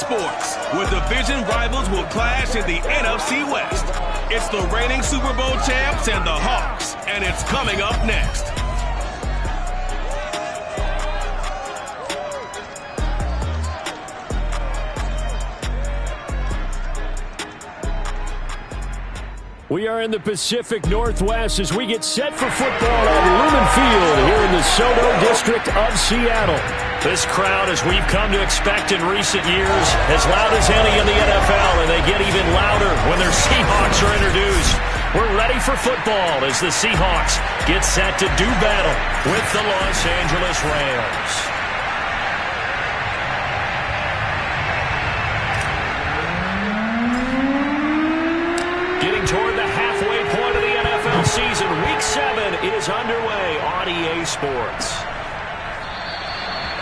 sports, where division rivals will clash in the NFC West. It's the reigning Super Bowl champs and the Hawks, and it's coming up next. We are in the Pacific Northwest as we get set for football at Lumen Field here in the SoDo district of Seattle. This crowd, as we've come to expect in recent years, as loud as any in the NFL, and they get even louder when their Seahawks are introduced. We're ready for football as the Seahawks get set to do battle with the Los Angeles Rams. Getting toward the halfway point of the NFL season, Week 7 is underway on EA Sports.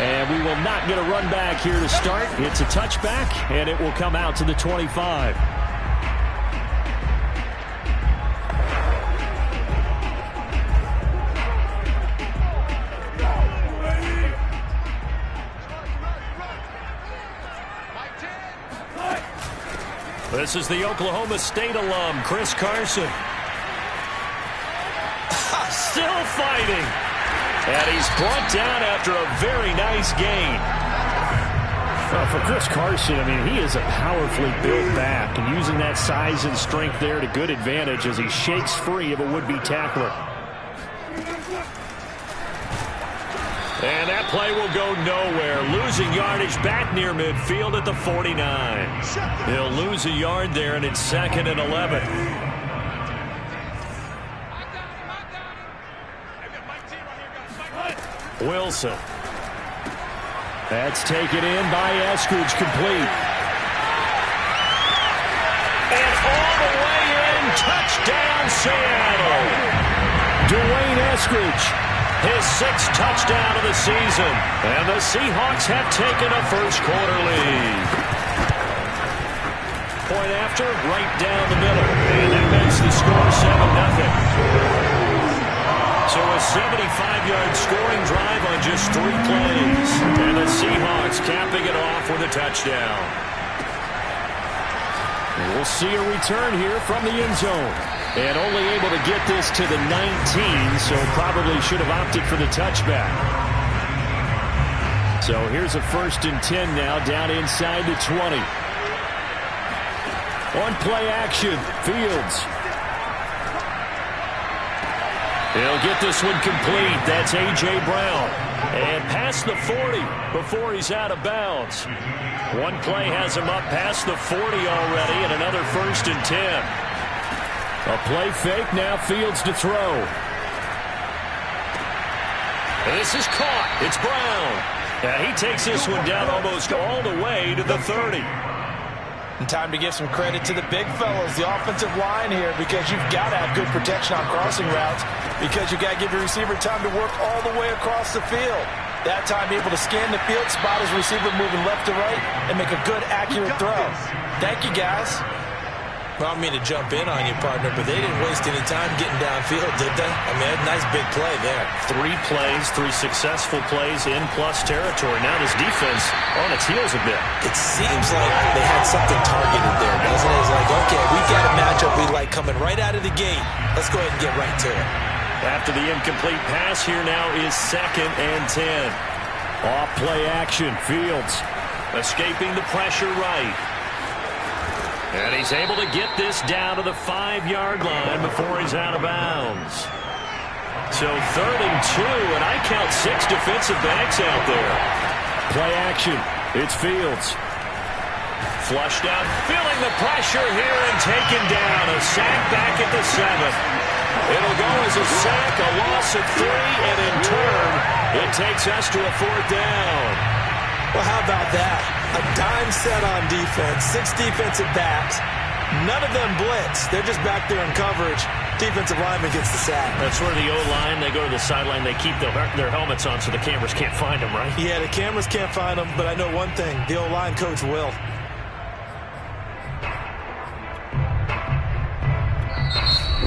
And we will not get a run back here to start. It's a touchback, and it will come out to the 25. This is the Oklahoma State alum, Chris Carson. Still fighting. And he's brought down after a very nice gain. For Chris Carson, I mean, he is a powerfully built back, and using that size and strength there to good advantage as he shakes free of a would-be tackler. And that play will go nowhere. Losing yardage back near midfield at the 49. He'll lose a yard there, and it's 2nd and 11. Wilson. That's taken in by Eskridge, complete. And all the way in, touchdown Seattle. Dwayne Eskridge, his 6th touchdown of the season. And the Seahawks have taken a first-quarter lead. Point after, right down the middle. And that makes the score 7-0. So a 75-yard scoring drive on just 3 plays. And the Seahawks capping it off with a touchdown. We'll see a return here from the end zone. And only able to get this to the 19, so probably should have opted for the touchback. So here's a 1st and 10 now, down inside the 20. On play action, Fields. He'll get this one complete. That's A.J. Brown. And past the 40 before he's out of bounds. One play has him up past the 40 already, and another 1st and 10. A play fake, now Fields to throw. This is caught. It's Brown. And he takes this one down almost all the way to the 30. And time to give some credit to the big fellas, the offensive line here, because you've got to have good protection on crossing routes, because you've got to give your receiver time to work all the way across the field. That time able to scan the field, spot his receiver moving left to right, and make a good, accurate throw. Thank you, guys. Well, I don't mean to jump in on you, partner, but they didn't waste any time getting downfield, did they? I mean, a nice big play there. 3 plays, 3 successful plays in plus territory. Now this defense on its heels a bit. It seems like they had something targeted there, doesn't it? It's like, okay, we've got a matchup we like coming right out of the gate. Let's go ahead and get right to it. After the incomplete pass, here now is 2nd and 10. Off play action, Fields escaping the pressure right. And he's able to get this down to the 5-yard line before he's out of bounds. So 3rd and 2, and I count 6 defensive backs out there. Play action. It's Fields. Flushed out, feeling the pressure here and taken down. A sack back at the 7. It'll go as a sack, a loss of 3, and in turn, it takes us to a 4th down. Well, how about that? A dime set on defense, 6 defensive backs. None of them blitz. They're just back there in coverage. Defensive lineman gets the sack. That's where the O-line, they go to the sideline, they keep their helmets on so the cameras can't find them, right? Yeah, the cameras can't find them, but I know one thing. The O-line coach will.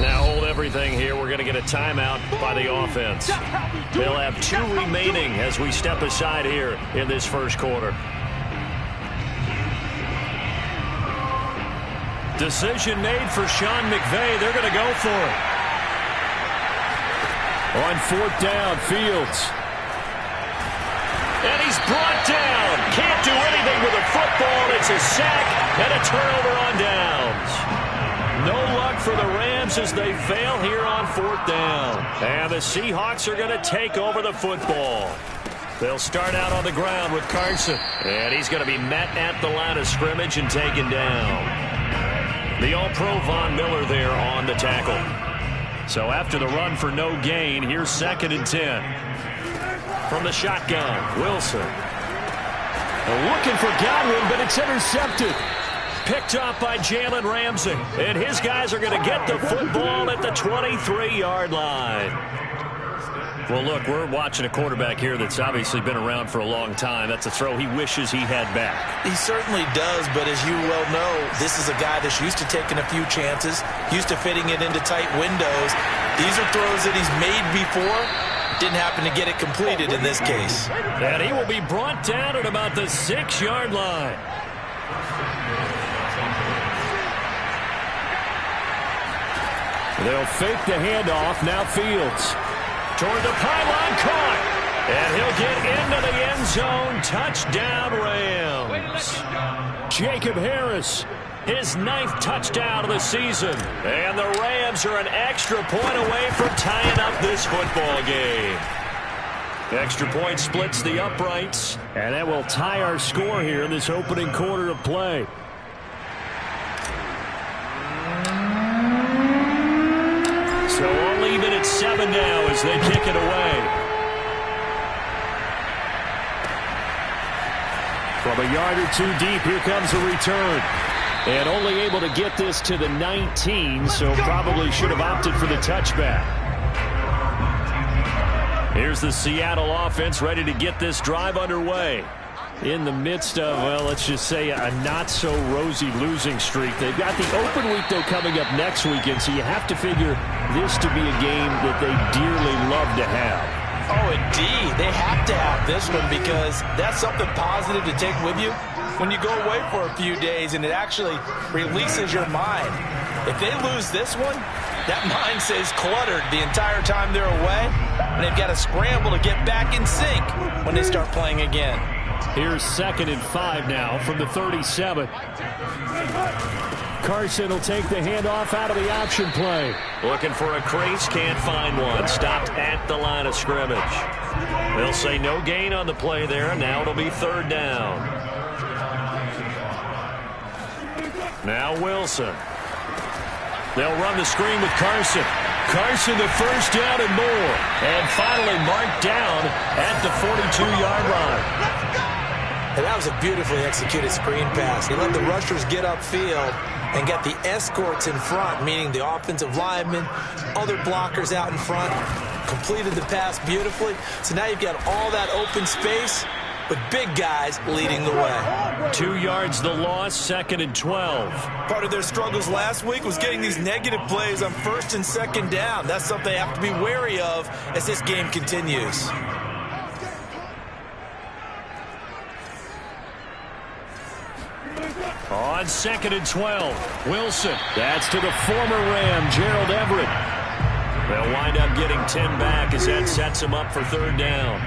Now hold everything here. We're going to get a timeout by the offense. They'll have 2 remaining as we step aside here in this first quarter. Decision made for Sean McVay. They're going to go for it. On 4th down, Fields. And he's brought down. Can't do anything with a football. It's a sack and a turnover on downs. No luck for the Rams as they fail here on 4th down. And the Seahawks are going to take over the football. They'll start out on the ground with Carson. And he's going to be met at the line of scrimmage and taken down. The All-Pro Von Miller there on the tackle. So after the run for no gain, here's 2nd and 10. From the shotgun, Wilson. Looking for Godwin, but it's intercepted. Picked off by Jalen Ramsey. And his guys are going to get the football at the 23-yard line. Well, look, we're watching a quarterback here that's obviously been around for a long time. That's a throw he wishes he had back. He certainly does, but as you well know, this is a guy that's used to taking a few chances, used to fitting it into tight windows. These are throws that he's made before. Didn't happen to get it completed in this case. And he will be brought down at about the 6-yard line. They'll fake the handoff. Now Fields. Toward the pylon, caught. And he'll get into the end zone. Touchdown, Rams. Jacob Harris, his 9th touchdown of the season. And the Rams are an extra point away from tying up this football game. Extra point splits the uprights. And that will tie our score here in this opening quarter of play. So we'll leave it at 7 now as they kick it away. From a yard or two deep, here comes a return. And only able to get this to the 19, so probably should have opted for the touchback. Here's the Seattle offense ready to get this drive underway. In the midst of, well, let's just say a not-so-rosy losing streak. They've got the open week, though, coming up next weekend, so you have to figure this to be a game that they dearly love to have. Oh, indeed. They have to have this one because that's something positive to take with you when you go away for a few days, and it actually releases your mind. If they lose this one, that mind stays cluttered the entire time they're away, and they've got to scramble to get back in sync when they start playing again. Here's 2nd and 5 now from the 37. Carson will take the handoff out of the option play. Looking for a crease, can't find one. Stopped at the line of scrimmage. They'll say no gain on the play there. Now it'll be 3rd down. Now Wilson. They'll run the screen with Carson. Carson the first down and more. And finally marked down at the 42-yard line. And that was a beautifully executed screen pass. He let the rushers get upfield and get the escorts in front, meaning the offensive linemen, other blockers out in front, completed the pass beautifully. So now you've got all that open space with big guys leading the way. 2 yards the loss, 2nd and 12. Part of their struggles last week was getting these negative plays on 1st and 2nd down. That's something they have to be wary of as this game continues. On 2nd and 12, Wilson. That's to the former Ram, Gerald Everett. They'll wind up getting 10 back as that sets him up for 3rd down.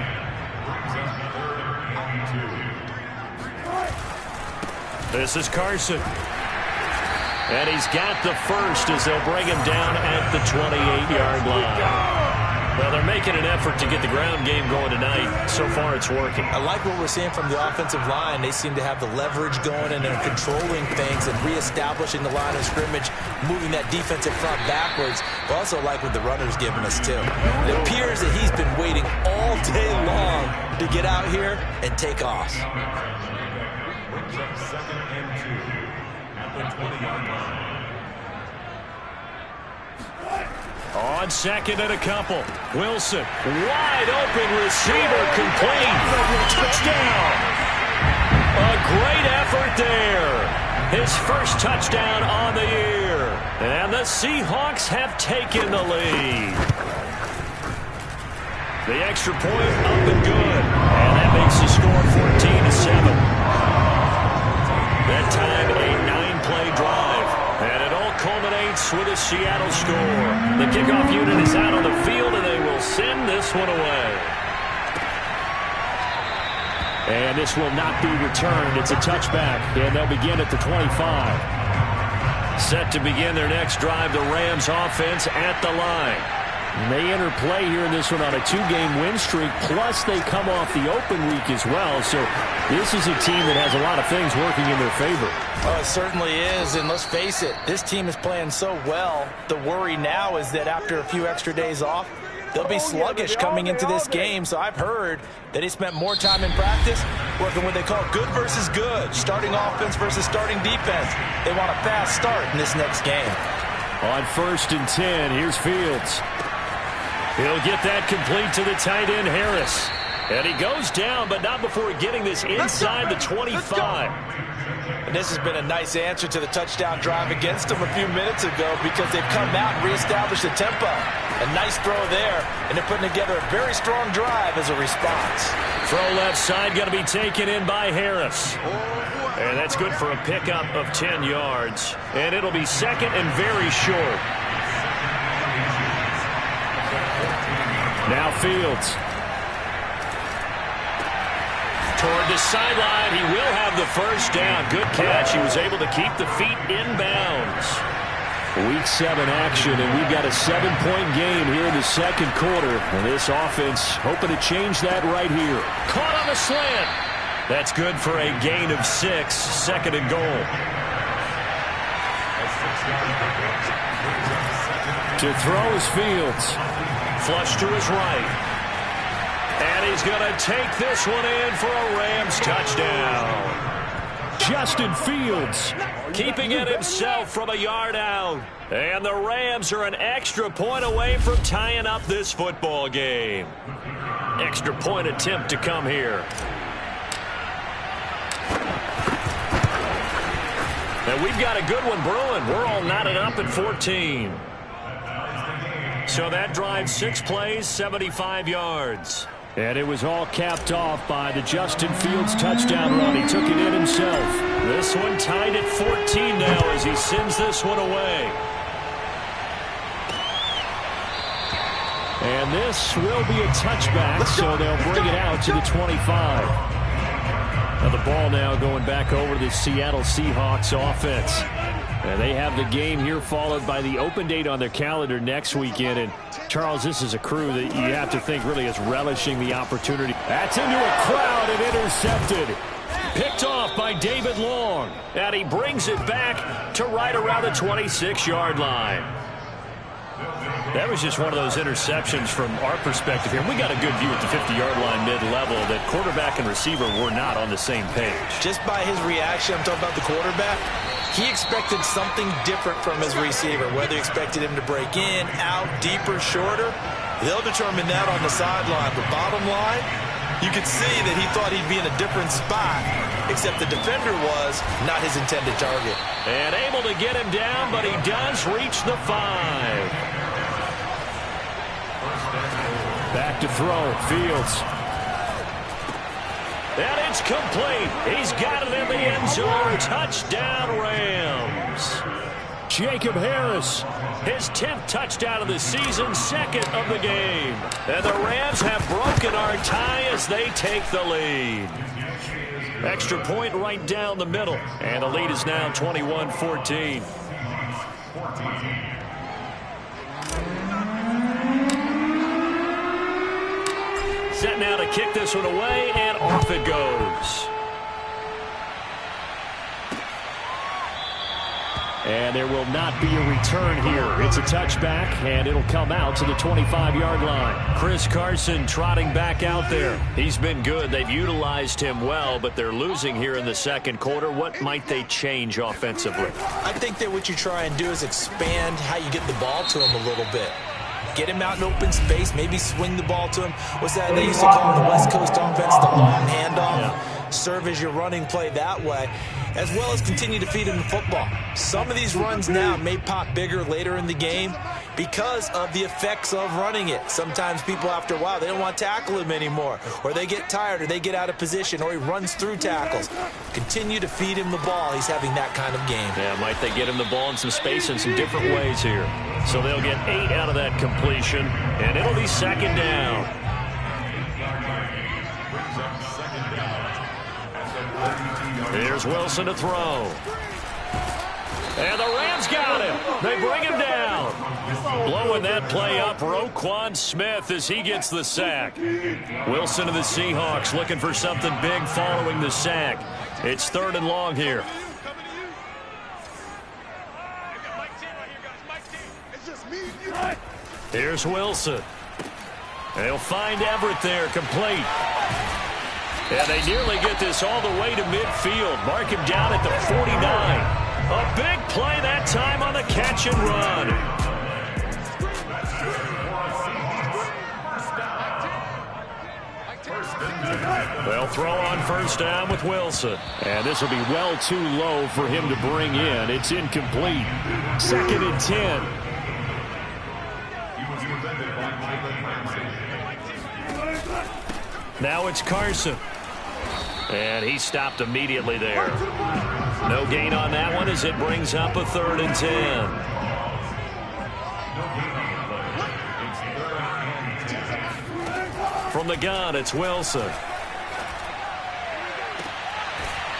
This is Carson. And he's got the first as they'll bring him down at the 28-yard line. Well, they're making an effort to get the ground game going tonight. So far, it's working. I like what we're seeing from the offensive line. They seem to have the leverage going, and they're controlling things and reestablishing the line of scrimmage, moving that defensive front backwards. But also like what the runner's giving us, too. It appears that he's been waiting all day long to get out here and take off. 2nd and 2 at the 20-yard line. On 2nd and a couple. Wilson, wide open receiver, complete. Touchdown. A great effort there. His first touchdown on the year. And the Seahawks have taken the lead. The extra point up and good. And that makes the score 14-7. That time a 9-play drive. Harris with a Seattle score. The kickoff unit is out on the field, and they will send this one away. And this will not be returned. It's a touchback, and they'll begin at the 25. Set to begin their next drive, the Rams offense at the line. And they enter play here in this one on a 2-game win streak, plus they come off the open week as well. So this is a team that has a lot of things working in their favor. Oh, it certainly is, and let's face it, this team is playing so well. The worry now is that after a few extra days off, they'll be sluggish coming into this game. So I've heard that he spent more time in practice working what they call good versus good, starting offense versus starting defense. They want a fast start in this next game. On 1st and 10, here's Fields. He'll get that complete to the tight end, Harris. And he goes down, but not before getting this inside the 25. And this has been a nice answer to the touchdown drive against them a few minutes ago because they've come out and reestablished the tempo. A nice throw there, and they're putting together a very strong drive as a response. Throw left side going to be taken in by Harris. And that's good for a pickup of 10 yards. And it'll be second and very short. Now Fields. Toward the sideline, he will have the first down. Good catch. He was able to keep the feet inbounds. Week 7 action, and we've got a 7-point game here in the second quarter. And this offense hoping to change that right here. Caught on the slant. That's good for a gain of 6, second and goal. To throw is Fields. Flush to his right. And he's going to take this one in for a Rams touchdown. Justin Fields keeping it himself from a yard out. And the Rams are an extra point away from tying up this football game. Extra point attempt to come here. And we've got a good one brewing. We're all knotted up at 14. So that drive, 6 plays, 75 yards. And it was all capped off by the Justin Fields touchdown run. He took it in himself. This one tied at 14 now as he sends this one away. And this will be a touchback, so they'll bring it out to the 25. Now the ball now going back over to the Seattle Seahawks offense. And they have the game here followed by the open date on their calendar next weekend. And, Charles, this is a crew that you have to think really is relishing the opportunity. That's into a crowd and intercepted. Picked off by David Long. And he brings it back to right around the 26-yard line. That was just one of those interceptions from our perspective here. We got a good view at the 50-yard line mid-level that quarterback and receiver were not on the same page. Just by his reaction, I'm talking about the quarterback, he expected something different from his receiver, whether he expected him to break in, out, deeper, shorter. They'll determine that on the sideline. But bottom line, you could see that he thought he'd be in a different spot, except the defender was not his intended target. And able to get him down, but he does reach the 5. Back to throw, Fields. And it's complete. He's got it in the end zone. Touchdown, Rams. Jacob Harris, his 10th touchdown of the season, 2nd of the game. And the Rams have broken our tie as they take the lead. Extra point right down the middle. And the lead is now 21-14. Set now to kick this one away, and off it goes. And there will not be a return here. It's a touchback, and it'll come out to the 25-yard line. Chris Carson trotting back out there. He's been good. They've utilized him well, but they're losing here in the second quarter. What might they change offensively? I think that what you try and do is expand how you get the ball to him a little bit. Get him out in open space, maybe swing the ball to him. What's that they used to call in the West Coast offense, the long handoff? Yeah. Serve as your running play that way, as well as continue to feed him the football. Some of these runs now may pop bigger later in the game. because of the effects of running it. Sometimes people, after a while, they don't want to tackle him anymore, or they get tired, or they get out of position, or he runs through tackles. Continue to feed him the ball. He's having that kind of game. Yeah, might they get him the ball in some space in some different ways here. So they'll get 8 out of that completion, and it'll be second down. Here's Wilson to throw. And the Rams got him. They bring him down. Blowing that play up, Roquan Smith as he gets the sack. Wilson of the Seahawks looking for something big following the sack. It's 3rd and long here. Here's Wilson. They'll find Everett there, complete. And they nearly get this all the way to midfield. Mark him down at the 49. A big play that time on the catch and run. They'll throw on first down with Wilson. And this will be well too low for him to bring in. It's incomplete. 2nd and 10. Now it's Carson. And he stopped immediately there. No gain on that one as it brings up a 3rd and 10. From the gun, it's Wilson.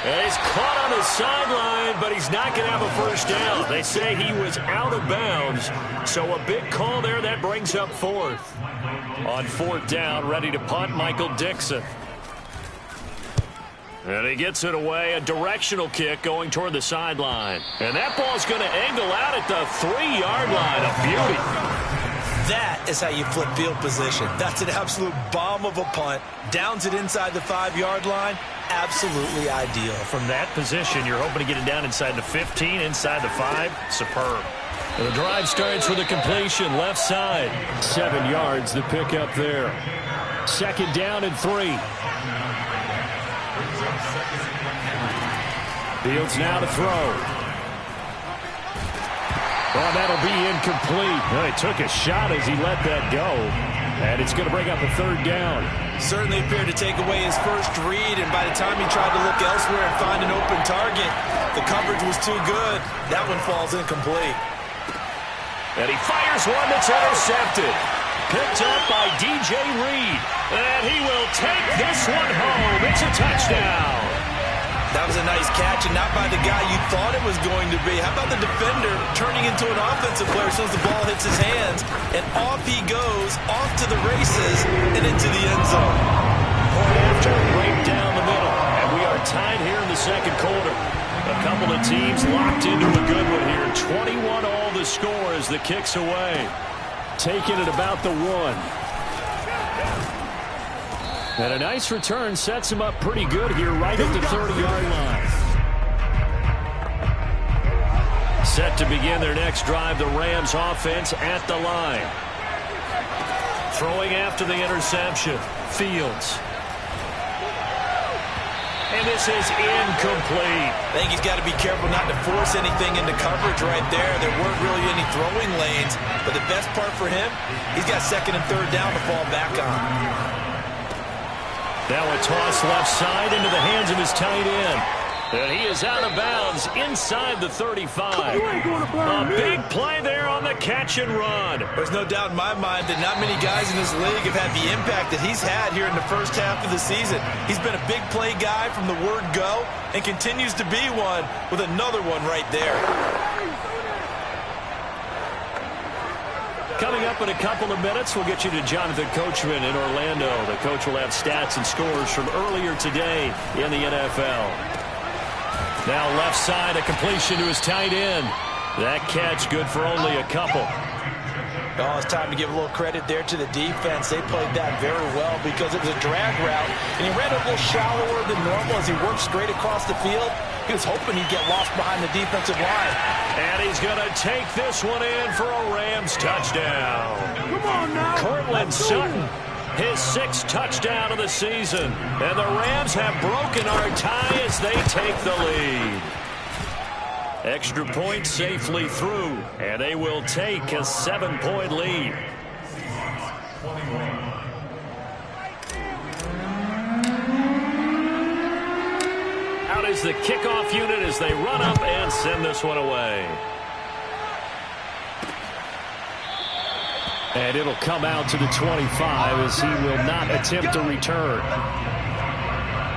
And he's caught on the sideline, but he's not going to have a first down. They say he was out of bounds, so a big call there that brings up 4th. On 4th down, ready to punt, Michael Dixon. And he gets it away, a directional kick going toward the sideline. And that ball's going to angle out at the 3-yard line. A beauty. That is how you flip field position. That's an absolute bomb of a punt. Downs it inside the 5-yard line. Absolutely ideal. From that position, you're hoping to get it down inside the 15, inside the 5. Superb. And the drive starts with a completion, left side. 7 yards, the pickup there. 2nd down and 3. Fields now to throw. Oh, that'll be incomplete. Well, he took a shot as he let that go. And it's going to bring up a 3rd down. Certainly appeared to take away his first read, and by the time he tried to look elsewhere and find an open target, the coverage was too good. That one falls incomplete. And he fires one that's intercepted. Picked up by DJ Reed. And he will take this one home. It's a touchdown. That was a nice catch, and not by the guy you thought it was going to be. How about the defender turning into an offensive player as soon as the ball hits his hands, and off he goes, off to the races, and into the end zone. Point after, right down the middle. And we are tied here in the 2nd quarter. A couple of teams locked into a good one here. 21 all the score as the kick's away. Taking it about the 1. And a nice return sets him up pretty good here right at the 30-yard line. Set to begin their next drive, the Rams offense at the line. Throwing after the interception, Fields. And this is incomplete. I think he's got to be careful not to force anything into coverage right there. There weren't really any throwing lanes, but the best part for him, he's got 2nd and 3rd down to fall back on. Now a toss left side into the hands of his tight end. And he is out of bounds inside the 35. A big play there on the catch and run. There's no doubt in my mind that not many guys in this league have had the impact that he's had here in the first half of the season. He's been a big play guy from the word go and continues to be one with another one right there. Coming up in a couple of minutes, we'll get you to Jonathan Coachman in Orlando. The coach will have stats and scores from earlier today in the NFL. Now left side, a completion to his tight end. That catch good for only a couple. Oh, it's time to give a little credit there to the defense. They played that very well because it was a drag route, and he ran a little shallower than normal as he worked straight across the field. He was hoping he'd get lost behind the defensive line. And he's going to take this one in for a Rams touchdown. Come on now. Cortland Sutton, his 6th touchdown of the season. And the Rams have broken our tie as they take the lead. Extra point safely through, and they will take a 7-point lead. Out is the kickoff unit as they run up and send this one away. And it'll come out to the 25 as he will not attempt to return.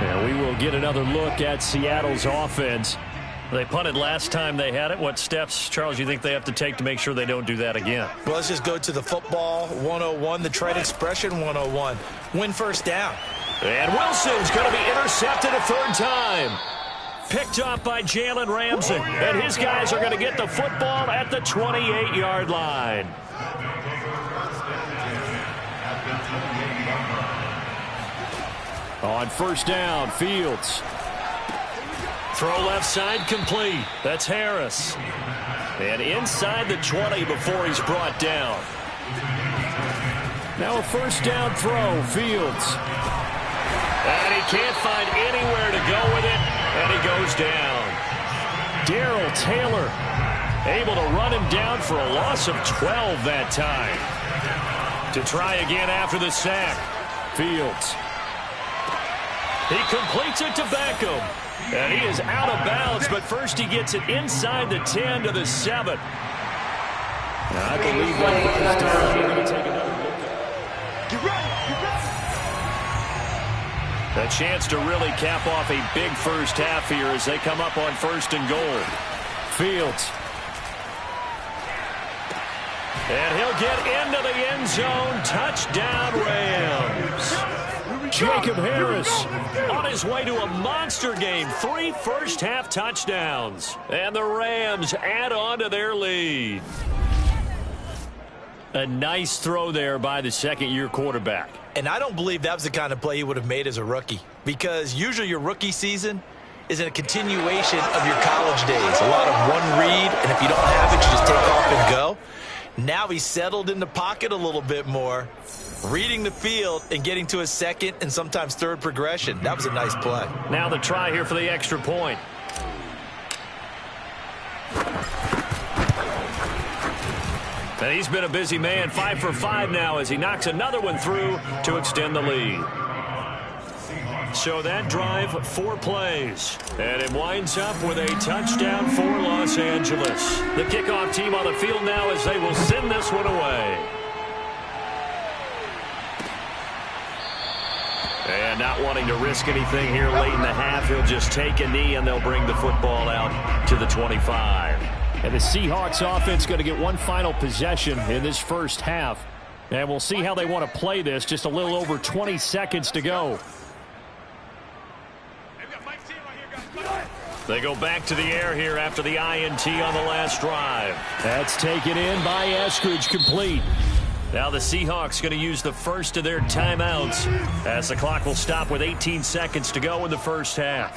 And we will get another look at Seattle's offense. They punted last time they had it. What steps, Charles, you think they have to take to make sure they don't do that again? Well, let's just go to the football 101, the trade expression 101. Win first down. And Wilson's going to be intercepted a third time. Picked up by Jalen Ramsey. And his guys are going to get the football at the 28-yard line. On first down, Fields. Throw left side complete. That's Harris. And inside the 20 before he's brought down. Now a first down throw, Fields. And he can't find anywhere to go with it. And he goes down. Darrell Taylor able to run him down for a loss of 12 that time. To try again after the sack. Fields. He completes it to Beckham. And he is out of bounds, but first he gets it inside the 10 to the 7. I believe that is down. We're going to take another look. A chance to really cap off a big first half here as they come up on first and goal. Fields. And he'll get into the end zone. Touchdown, Rams. Jacob Harris on his way to a monster game. 3 first-half touchdowns. And the Rams add on to their lead. A nice throw there by the second-year quarterback. And I don't believe that was the kind of play he would have made as a rookie. Because usually your rookie season is a continuation of your college days. A lot of one read, and if you don't have it, you just take off and go. Now he's settled in the pocket a little bit more, reading the field and getting to his second and sometimes third progression. That was a nice play. Now the try here for the extra point. And he's been a busy man, 5 for 5 now as he knocks another one through to extend the lead. So that drive, 4 plays. And it winds up with a touchdown for Los Angeles. The kickoff team on the field now as they will send this one away. And not wanting to risk anything here late in the half, he'll just take a knee and they'll bring the football out to the 25. And the Seahawks offense going to get one final possession in this first half. And we'll see how they want to play this. Just a little over 20 seconds to go. They go back to the air here after the INT on the last drive. That's taken in by Eskridge, complete. Now the Seahawks going to use the first of their timeouts as the clock will stop with 18 seconds to go in the first half.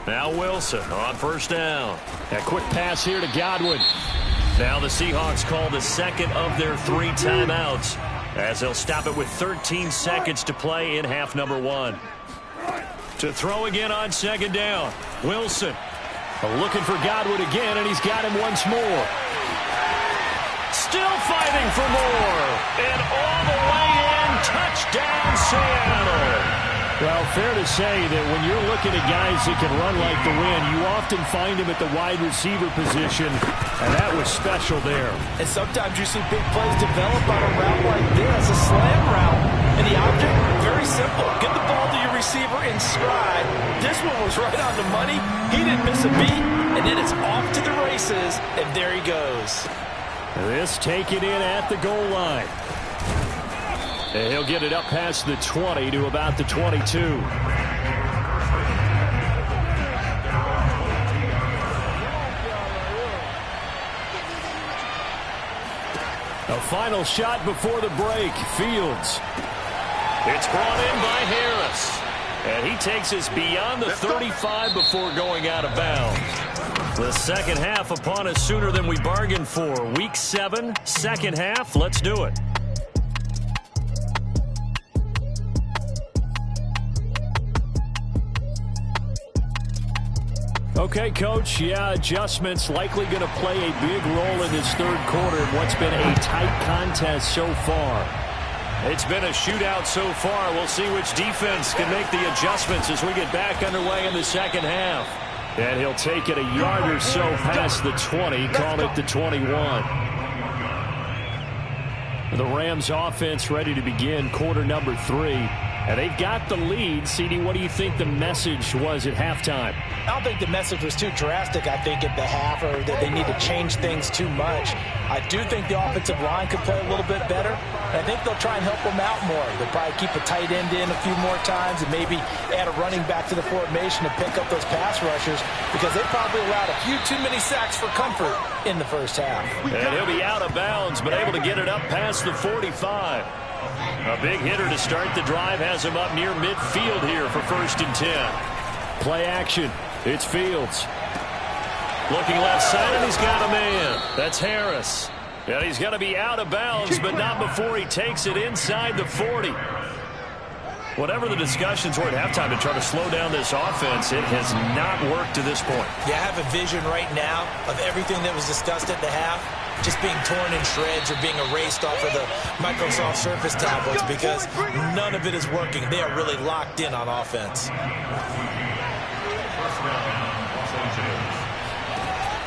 Now Wilson on first down. A quick pass here to Godwin. Now the Seahawks call the second of their 3 timeouts as they'll stop it with 13 seconds to play in half number 1. To throw again on second down. Wilson looking for Godwin again, and he's got him once more. Still fighting for more. And all the way in, touchdown Seattle. Well, fair to say that when you're looking at guys that can run like the wind, you often find them at the wide receiver position, and that was special there. And sometimes you see big plays develop on a route like this, a slam route. And the object, very simple. Get the ball to your receiver in stride. This one was right on the money. He didn't miss a beat, and then it's off to the races, and there he goes. This taken in at the goal line. And he'll get it up past the 20 to about the 22. A final shot before the break. Fields. It's brought in by Harris. And he takes us beyond the 35 before going out of bounds. The second half upon us sooner than we bargained for. Week 7, second half. Let's do it. Okay, Coach, yeah, adjustments likely going to play a big role in this third quarter in what's been a tight contest so far. It's been a shootout so far. We'll see which defense can make the adjustments as we get back underway in the second half. And he'll take it a yard or so past the 20, call it the 21. The Rams offense ready to begin quarter number 3. And they've got the lead. CD, what do you think the message was at halftime? I don't think the message was too drastic, I think, at the half, or that they need to change things too much. I do think the offensive line could play a little bit better. And I think they'll try and help them out more. They'll probably keep a tight end in a few more times and maybe add a running back to the formation to pick up those pass rushers, because they probably allowed a few too many sacks for comfort in the first half. And he'll be out of bounds, but able to get it up past the 45. A big hitter to start the drive has him up near midfield here for 1st and 10. Play action. It's Fields. Looking left side, and he's got a man. That's Harris. And he's going to be out of bounds, but not before he takes it inside the 40. Whatever the discussions were at halftime to try to slow down this offense, it has not worked to this point. Yeah, I have a vision right now of everything that was discussed at the half just being torn in shreds or being erased off of the Microsoft Surface tablets, because none of it is working. They are really locked in on offense.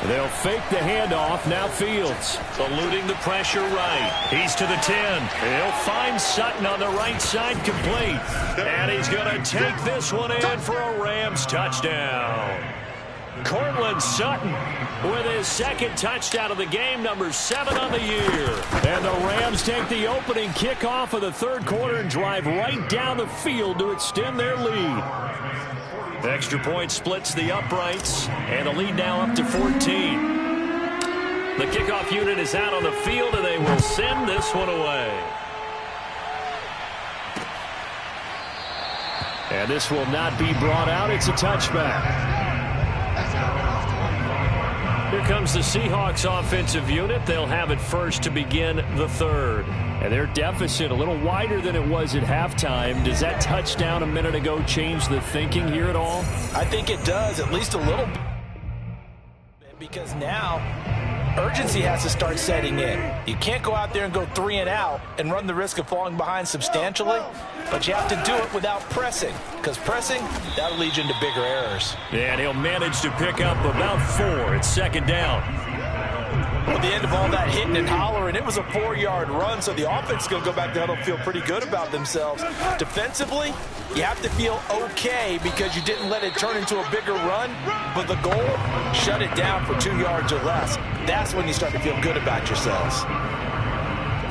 They'll fake the handoff. Now Fields eluding the pressure right. He's to the 10. He'll find Sutton on the right side, complete. And he's going to take this one in for a Rams touchdown. Cortland Sutton with his second touchdown of the game, number 7 on the year. And the Rams take the opening kickoff of the third quarter and drive right down the field to extend their lead. Extra point splits the uprights, and the lead now up to 14. The kickoff unit is out on the field, and they will send this one away. And this will not be brought out. It's a touchback. Here comes the Seahawks offensive unit. They'll have it first to begin the third. And their deficit a little wider than it was at halftime. Does that touchdown a minute ago change the thinking here at all? I think it does, at least a little bit. Because now urgency has to start setting in. You can't go out there and go 3 and out and run the risk of falling behind substantially, but you have to do it without pressing, because pressing, that'll lead you into bigger errors. And he'll manage to pick up about 4. It's second down. At the end of all that hitting and hollering, it was a 4-yard run, so the offense is going to go back there and feel pretty good about themselves. Defensively, you have to feel okay because you didn't let it turn into a bigger run, but the goal, shut it down for 2 yards or less. That's when you start to feel good about yourselves.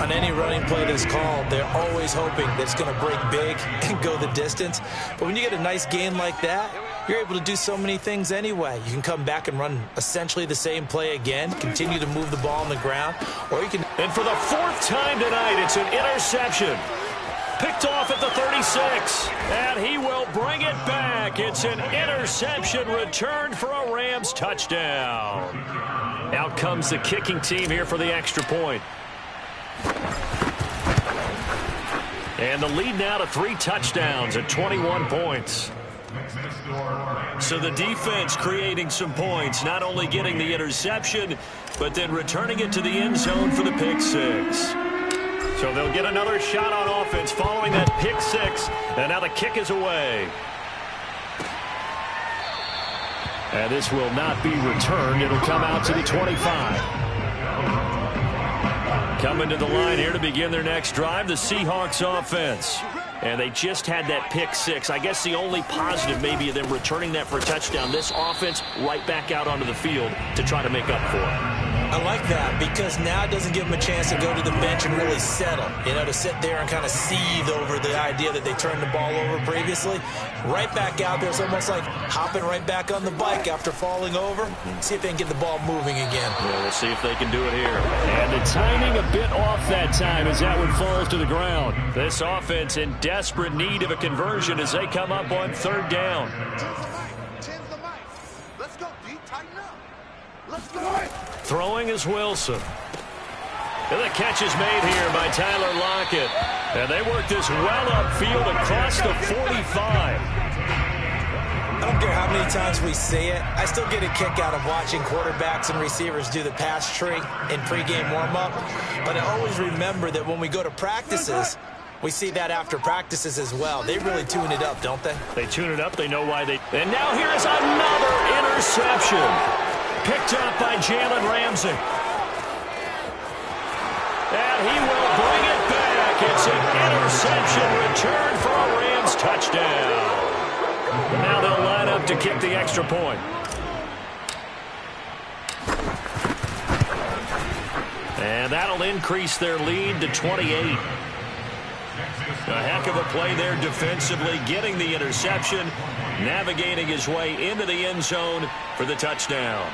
On any running play that's called, they're always hoping that it's going to break big and go the distance. But when you get a nice gain like that, you're able to do so many things anyway. You can come back and run essentially the same play again, continue to move the ball on the ground, or you can... And for the 4th time tonight, it's an interception. Picked off at the 36, and he will bring it back. It's an interception returned for a Rams touchdown. Out comes the kicking team here for the extra point. And the lead now to 3 touchdowns at 21 points. So the defense creating some points, not only getting the interception, but then returning it to the end zone for the pick 6. So they'll get another shot on offense following that pick 6, and now the kick is away. And this will not be returned. It'll come out to the 25. Coming to the line here to begin their next drive, the Seahawks offense. And they just had that pick 6. I guess the only positive maybe of them returning that for a touchdown. This offense right back out onto the field to try to make up for it. I like that, because now it doesn't give them a chance to go to the bench and really settle. You know, to sit there and kind of seethe over the idea that they turned the ball over previously. Right back out there. It's almost like hopping right back on the bike after falling over. See if they can get the ball moving again. Yeah, we'll see if they can do it here. And the timing a bit off that time as that one falls to the ground. This offense in desperate need of a conversion as they come up on 3rd down. Let's go, D. Tighten up. Let's go. Throwing is Wilson. And the catch is made here by Tyler Lockett. And they work this well upfield across the 45. I don't care how many times we say it, I still get a kick out of watching quarterbacks and receivers do the pass tree in pregame warm-up. But I always remember that when we go to practices, we see that after practices as well. They really tune it up, don't they? They tune it up. They know why they... And now here's another interception. Picked up by Jalen Ramsey. And he will bring it back. It's an interception return for a Rams touchdown. Now they'll line up to kick the extra point. And that'll increase their lead to 28. A heck of a play there defensively, getting the interception, navigating his way into the end zone for the touchdown.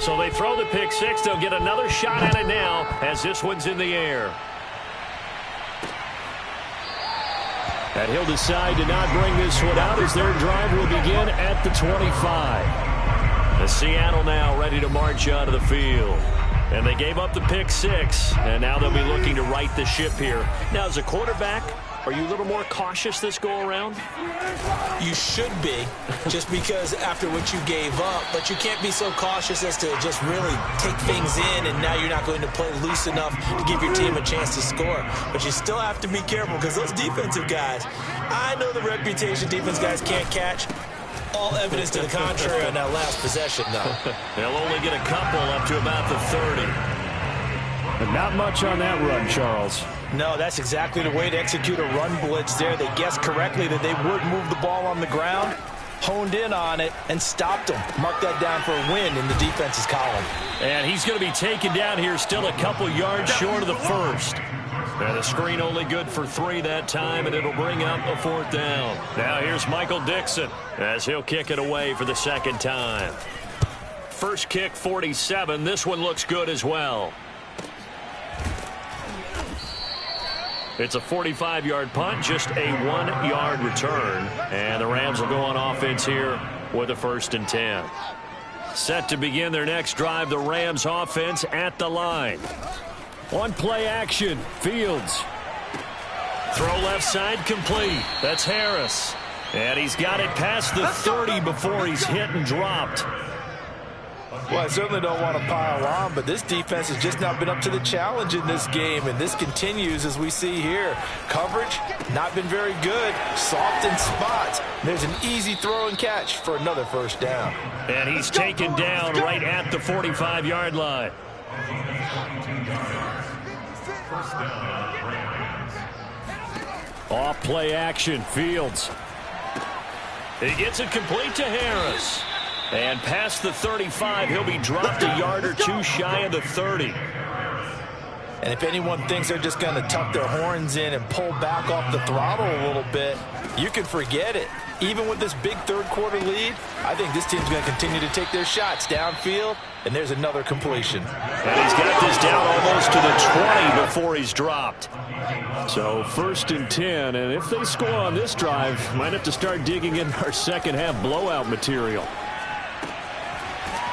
So they throw the pick six. They'll get another shot at it now as this one's in the air. And he'll decide to not bring this one out as their drive will begin at the 25. The Seattle now ready to march out of the field. And they gave up the pick six, and now they'll be looking to right the ship here. Now, as a quarterback, are you a little more cautious this go-around? You should be, just because after what you gave up. But you can't be so cautious as to just really take things in, and now you're not going to play loose enough to give your team a chance to score. But you still have to be careful, because those defensive guys, I know the reputation defense guys can't catch. All evidence to the contrary on that last possession, though. They'll only get a couple up to about the 30. But not much on that run, Charles. No, that's exactly the way to execute a run blitz there. They guessed correctly that they would move the ball on the ground, honed in on it, and stopped them. Mark that down for a win in the defense's column. And he's going to be taken down here, still a couple yards short of the first. And a screen only good for 3 that time, and it'll bring up a 4th down. Now here's Michael Dixon as he'll kick it away for the second time. First kick, 47. This one looks good as well. It's a 45-yard punt, just a 1-yard return. And the Rams will go on offense here with a 1st and 10. Set to begin their next drive, the Rams offense at the line. On play action, Fields. Throw left side complete. That's Harris. And he's got it past the 30 before he's hit and dropped. Well, I certainly don't want to pile on, but this defense has just not been up to the challenge in this game, and this continues as we see here. Coverage, not been very good. Soft in spots. There's an easy throw and catch for another 1st down. And he's taken down right at the 45-yard line. Off play action, Fields. He gets it complete to Harris. And past the 35, he'll be dropped a yard or 2 shy of the 30. And if anyone thinks they're just going to tuck their horns in and pull back off the throttle a little bit, you can forget it. Even with this big 3rd quarter lead, I think this team's going to continue to take their shots downfield, and there's another completion. And he's got this down almost to the 20 before he's dropped. So 1st and 10, and if they score on this drive, might have to start digging in our second half blowout material.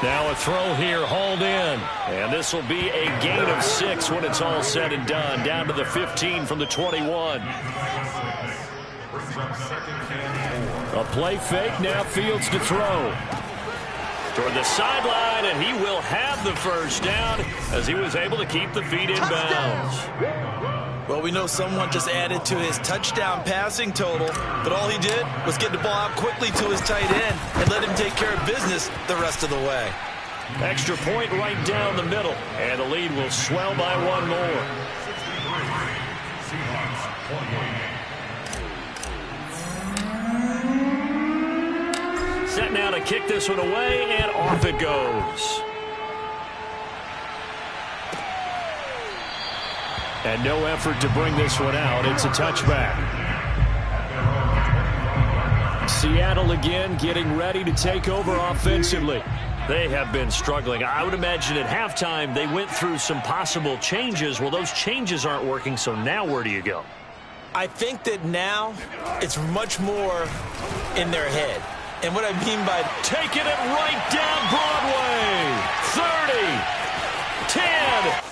Now a throw here, hauled in. And this will be a gain of 6 when it's all said and done. Down to the 15 from the 21. A play fake, now Fields to throw. Toward the sideline, and he will have the 1st down as he was able to keep the feet in bounds. Well, we know someone just added to his touchdown passing total, but all he did was get the ball out quickly to his tight end and let him take care of business the rest of the way. Extra point right down the middle, and the lead will swell by 1 more. Set now to kick this one away, and off it goes. And no effort to bring this one out. It's a touchback. Seattle again getting ready to take over offensively. They have been struggling. I would imagine at halftime they went through some possible changes. Well, those changes aren't working, so now where do you go? I think that now it's much more in their head. And what I mean by taking it right down Broadway. 30, 10.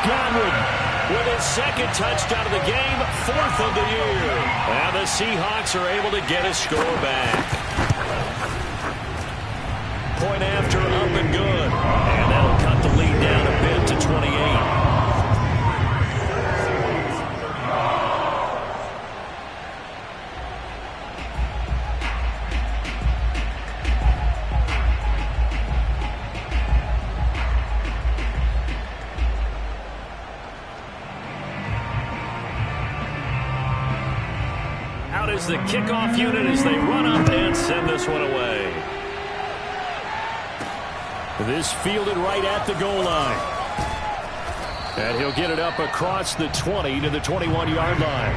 Godwin with his second touchdown of the game, 4th of the year. And the Seahawks are able to get a score back. Point after, up and good. And that'll cut the lead down a bit to 28. Out is the kickoff unit as they run up and send this one away. This fielded right at the goal line. And he'll get it up across the 20 to the 21-yard line.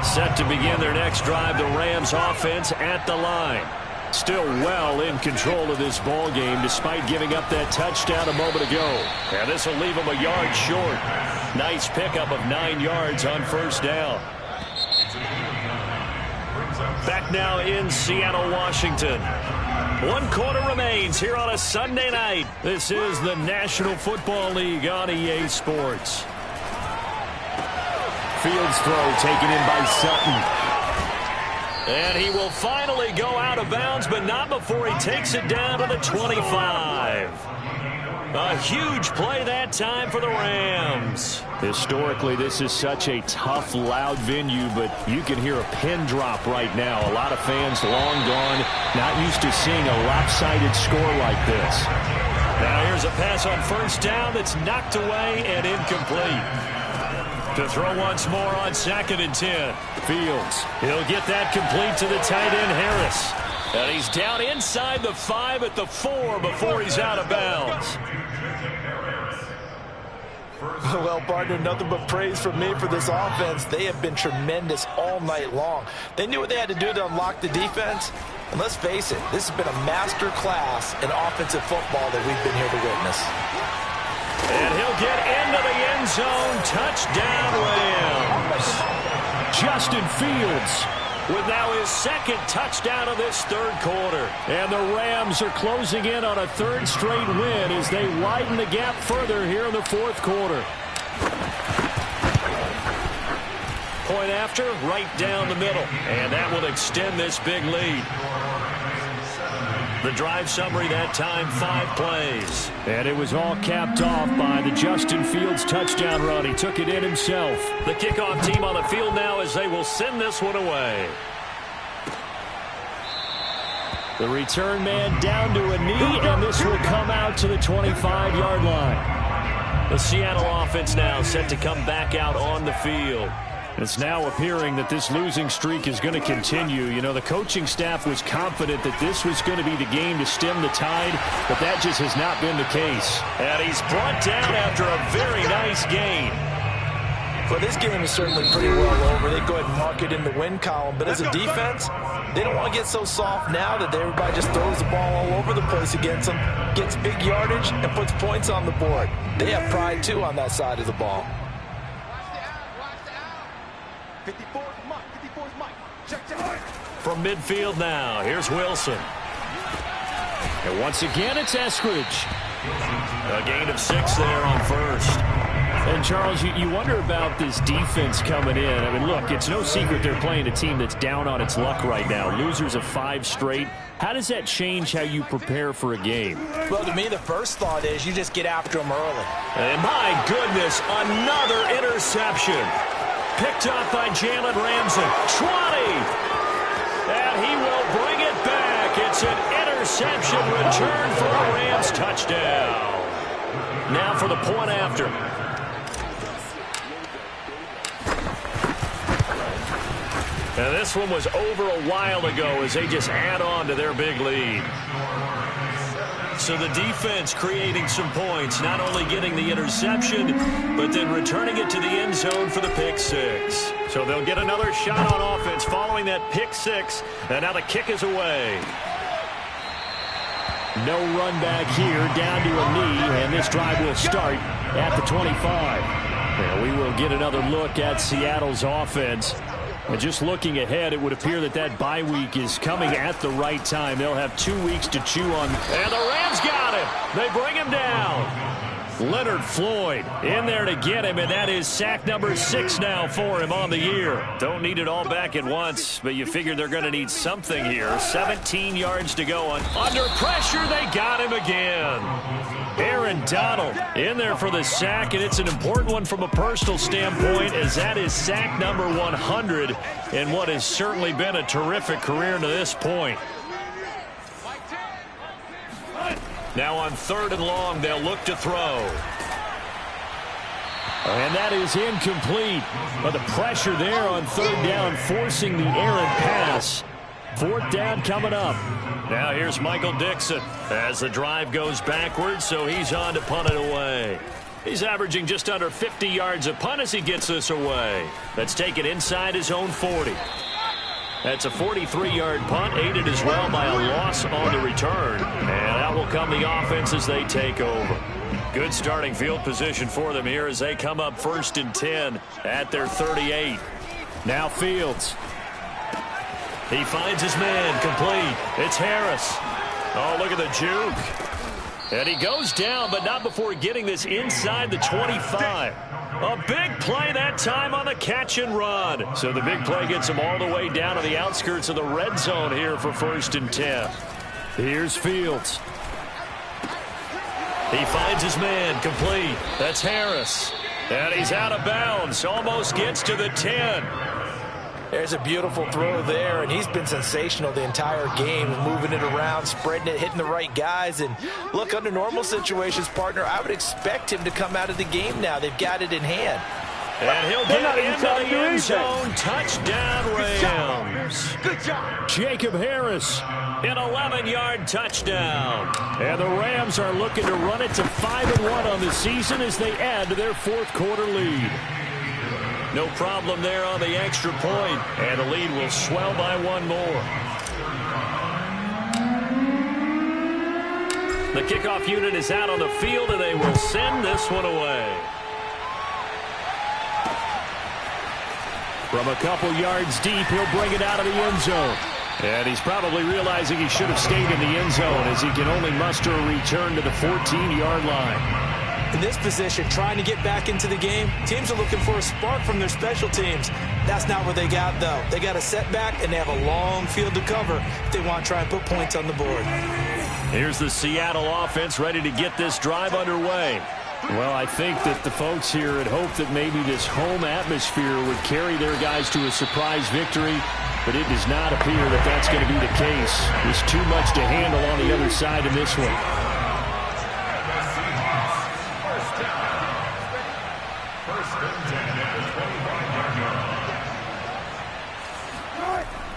Set to begin their next drive, the Rams offense at the line. Still well in control of this ball game despite giving up that touchdown a moment ago. And this will leave them a yard short. Nice pickup of 9 yards on first down. Back now in Seattle, Washington. 1 quarter remains here on a Sunday night. This is the National Football League on EA Sports. Fields throw taken in by Sutton. And he will finally go out of bounds, but not before he takes it down to the 25. A huge play that time for the Rams. Historically, this is such a tough, loud venue, but you can hear a pin drop right now. A lot of fans long gone, not used to seeing a lopsided score like this. Now here's a pass on first down that's knocked away and incomplete. To throw once more on 2nd and 10. Fields, he'll get that complete to the tight end, Harris. And he's down inside the 5 at the 4 before he's out of bounds. Well, partner, nothing but praise from me for this offense. They have been tremendous all night long. They knew what they had to do to unlock the defense. And let's face it, this has been a master class in offensive football that we've been here to witness. And he'll get into the end zone. Touchdown, Rams. Justin Fields with now his 2nd touchdown of this 3rd quarter. And the Rams are closing in on a 3rd straight win as they widen the gap further here in the 4th quarter. Point after, right down the middle. And that will extend this big lead. The drive summary that time, 5 plays. And it was all capped off by the Justin Fields touchdown run. He took it in himself. The kickoff team on the field now as they will send this one away. The return man down to a knee, and this will come out to the 25-yard line. The Seattle offense now set to come back out on the field. It's now appearing that this losing streak is going to continue. You know, the coaching staff was confident that this was going to be the game to stem the tide, but that just has not been the case. And he's brought down after a very nice gain. Well, this game is certainly pretty well over. They go ahead and mark it in the win column. But as a defense, they don't want to get so soft now that everybody just throws the ball all over the place against them, gets big yardage, and puts points on the board. They have pride, too, on that side of the ball. 54's Mike. 54's Mike. Check. From midfield now, here's Wilson. And once again, it's Scrimmage. A gain of 6 there on first. And, Charles, you wonder about this defense coming in. I mean, look, it's no secret they're playing a team that's down on its luck right now. Losers of 5 straight. How does that change how you prepare for a game? Well, to me, the first thought is you just get after them early. And my goodness, another interception. Picked up by Jalen Ramsey. 20! And he will bring it back. It's an interception return for a Rams touchdown. Now for the point after. And this one was over a while ago as they just add on to their big lead. So the defense creating some points, not only getting the interception, but then returning it to the end zone for the pick 6. So they'll get another shot on offense following that pick 6, and now the kick is away. No run back here, down to a knee, and this drive will start at the 25. And we will get another look at Seattle's offense. And just looking ahead, it would appear that that bye week is coming at the right time. They'll have 2 weeks to chew on. And the Rams got him. They bring him down. Leonard Floyd in there to get him, and that is sack number 6 now for him on the year. Don't need it all back at once, but you figure they're going to need something here. 17 yards to go. Under pressure, they got him again. Aaron Donald in there for the sack, and it's an important one from a personal standpoint, as that is sack number 100 in what has certainly been a terrific career to this point. Now on 3rd and long, they'll look to throw. And that is incomplete. But the pressure there on 3rd down, forcing the errant pass. 4th down coming up. Now here's Michael Dixon as the drive goes backwards, so he's on to punt it away. He's averaging just under 50 yards a punt as he gets this away. Let's take it inside his own 40. That's a 43-yard punt, aided as well by a loss on the return. And that will come the offense as they take over. Good starting field position for them here as they come up 1st and 10 at their 38. Now Fields. He finds his man, complete. It's Harris. Oh, look at the juke. And he goes down, but not before getting this inside the 25. A big play that time on the catch and run. So the big play gets him all the way down to the outskirts of the red zone here for 1st and 10. Here's Fields. He finds his man, complete. That's Harris. And he's out of bounds. Almost gets to the 10. There's a beautiful throw there, and he's been sensational the entire game, moving it around, spreading it, hitting the right guys. And look, under normal situations, partner, I would expect him to come out of the game now. They've got it in hand. And he'll get into the end zone. Touchdown, Rams. Good job. Jacob Harris, an 11-yard touchdown. And the Rams are looking to run it to 5-1 on the season as they add to their 4th quarter lead. No problem there on the extra point, and the lead will swell by 1 more. The kickoff unit is out on the field, and they will send this one away. From a couple yards deep, he'll bring it out of the end zone. And he's probably realizing he should have stayed in the end zone as he can only muster a return to the 14-yard line. In this position, trying to get back into the game, teams are looking for a spark from their special teams. That's not what they got, though. They got a setback, and they have a long field to cover if they want to try and put points on the board. Here's the Seattle offense ready to get this drive underway. Well, I think that the folks here had hoped that maybe this home atmosphere would carry their guys to a surprise victory, but it does not appear that that's going to be the case. There's too much to handle on the other side in this one.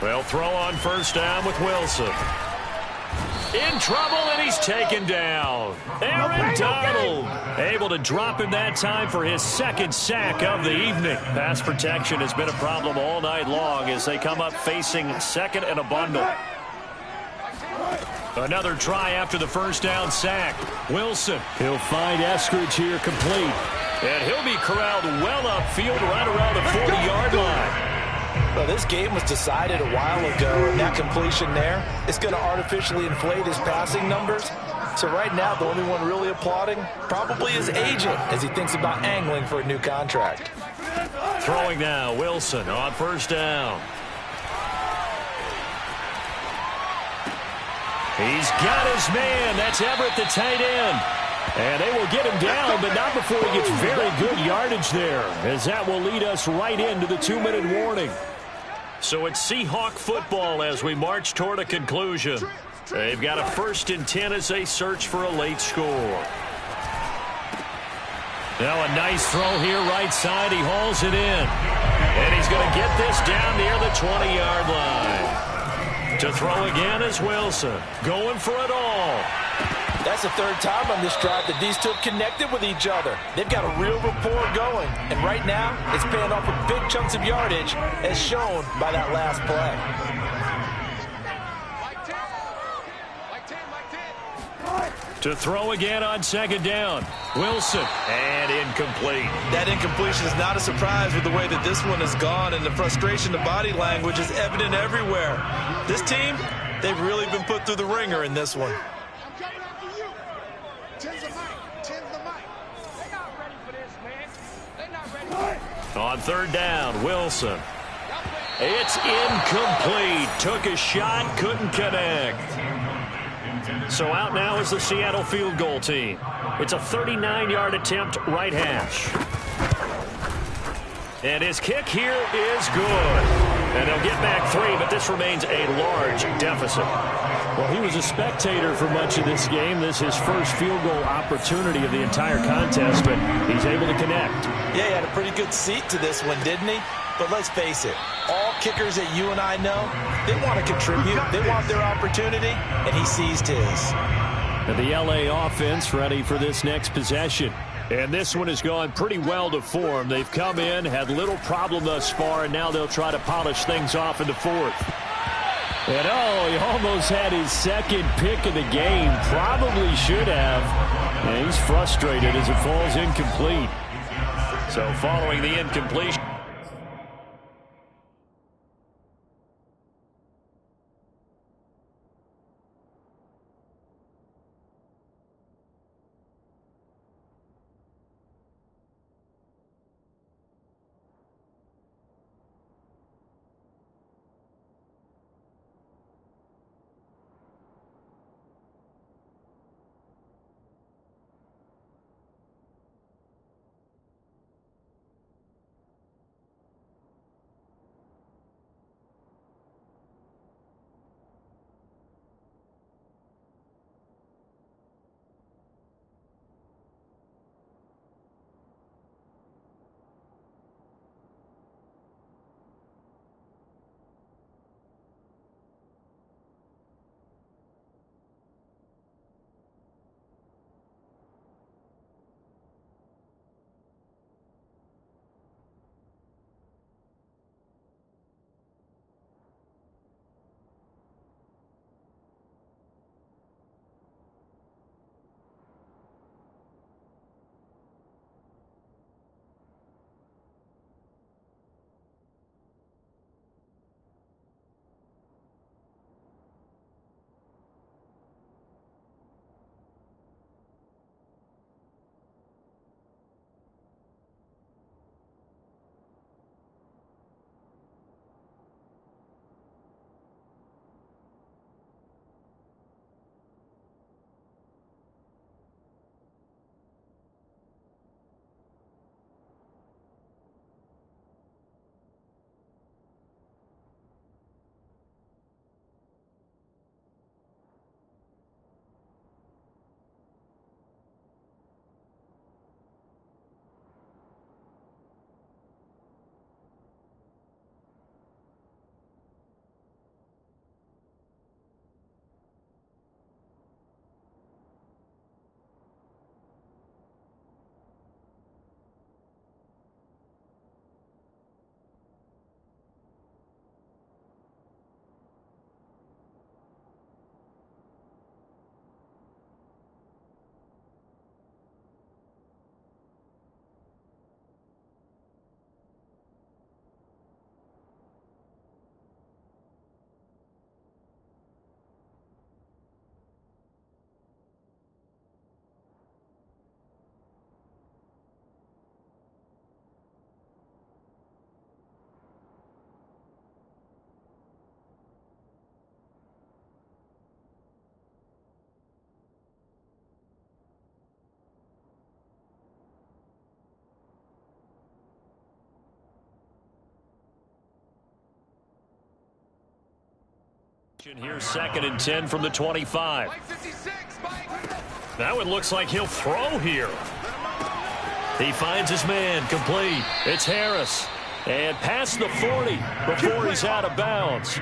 Well, throw on 1st down with Wilson. In trouble, and he's taken down. Aaron Donald able to drop him that time for his 2nd sack of the evening. Pass protection has been a problem all night long as they come up facing 2nd and a bundle. Another try after the 1st down sack. Wilson. He'll find Eskridge here complete. And he'll be corralled well upfield right around the 40-yard line. Well, this game was decided a while ago, and that completion there is going to artificially inflate his passing numbers. So right now, the only one really applauding probably his agent as he thinks about angling for a new contract. Throwing now, Wilson on 1st down. He's got his man. That's Everett, the tight end. And they will get him down, but not before he gets very good yardage there, as that will lead us right into the 2-minute warning. So it's Seahawk football as we march toward a conclusion. They've got a 1st and 10 as they search for a late score. Now a nice throw here right side. He hauls it in. And he's going to get this down near the 20-yard line. To throw again is Wilson. Going for it all. That's the 3rd time on this drive that these two have connected with each other. They've got a real rapport going. And right now, it's paying off with big chunks of yardage, as shown by that last play. To throw again on 2nd down. Wilson. And incomplete. That incompletion is not a surprise with the way that this one has gone, and the frustration, the body language is evident everywhere. This team, they've really been put through the ringer in this one. On third down, Wilson. It's incomplete. Took a shot, couldn't connect. So out now is the Seattle field goal team. It's a 39-yard attempt, right hash. And his kick here is good. And they'll get back 3, but this remains a large deficit. Well, he was a spectator for much of this game. This is his first field goal opportunity of the entire contest, but he's able to connect. Yeah, he had a pretty good seat to this one, didn't he? But let's face it, all kickers that you and I know, they want to contribute. They want their opportunity, and he seized his. And the LA offense ready for this next possession. And this one has gone pretty well to form. They've come in, had little problem thus far, and now they'll try to polish things off in the fourth. And oh, he almost had his second pick of the game. Probably should have. And he's frustrated as it falls incomplete. So following the incompletion. Here's 2nd and 10 from the 25. That one looks like he'll throw here. He finds his man, complete. It's Harris. And past the 40 before he's out of bounds.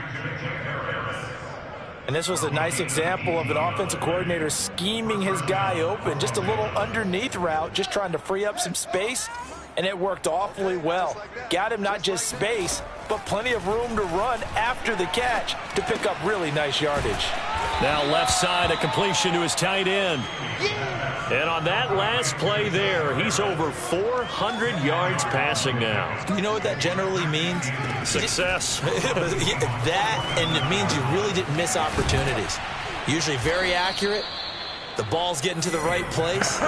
And this was a nice example of an offensive coordinator scheming his guy open. Just a little underneath route, just trying to free up some space. And it worked awfully well. Got him not just space, but plenty of room to run after the catch to pick up really nice yardage. Now left side, a completion to his tight end. And on that last play there, he's over 400 yards passing now. You know what that generally means? Success. That, and it means you really didn't miss opportunities. Usually very accurate, The ball's getting to the right place.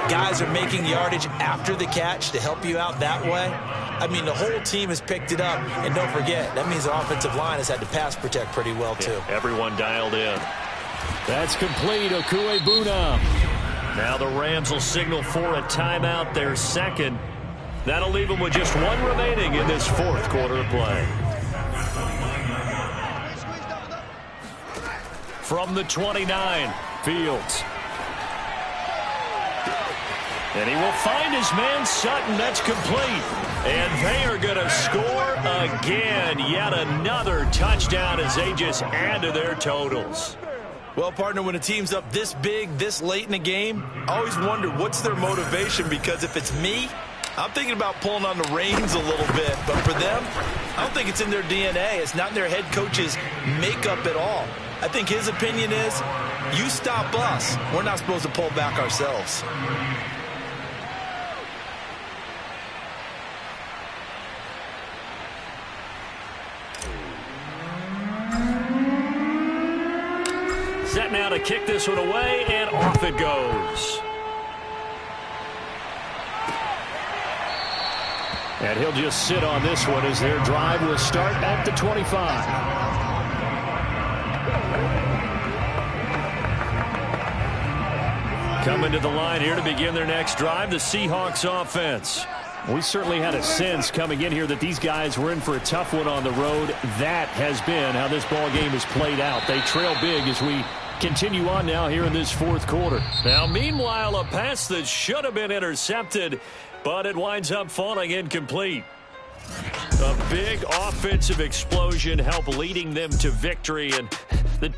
Guys are making yardage after the catch to help you out that way. I mean, the whole team has picked it up. And don't forget, that means the offensive line has had to pass protect pretty well, too. Yeah, everyone dialed in. That's complete. Okuebuna. Now the Rams will signal for a timeout, their second. That'll leave them with just one remaining in this fourth quarter of play. From the 29, Fields. And he will find his man, Sutton. That's complete. And they are going to score again. Yet another touchdown as they just add to their totals. Well, partner, when a team's up this big, this late in the game, I always wonder what's their motivation, because if it's me, I'm thinking about pulling on the reins a little bit. But for them, I don't think it's in their DNA. It's not in their head coach's makeup at all. I think his opinion is, you stop us. We're not supposed to pull back ourselves. Set now to kick this one away, and off it goes. And he'll just sit on this one as their drive will start at the 25. Coming to the line here to begin their next drive, the Seahawks offense. We certainly had a sense coming in here that these guys were in for a tough one on the road. That has been how this ball game has played out. They trail big as we continue on now here in this fourth quarter. Now, meanwhile, a pass that should have been intercepted, but it winds up falling incomplete. A big offensive explosion helped leading them to victory, and the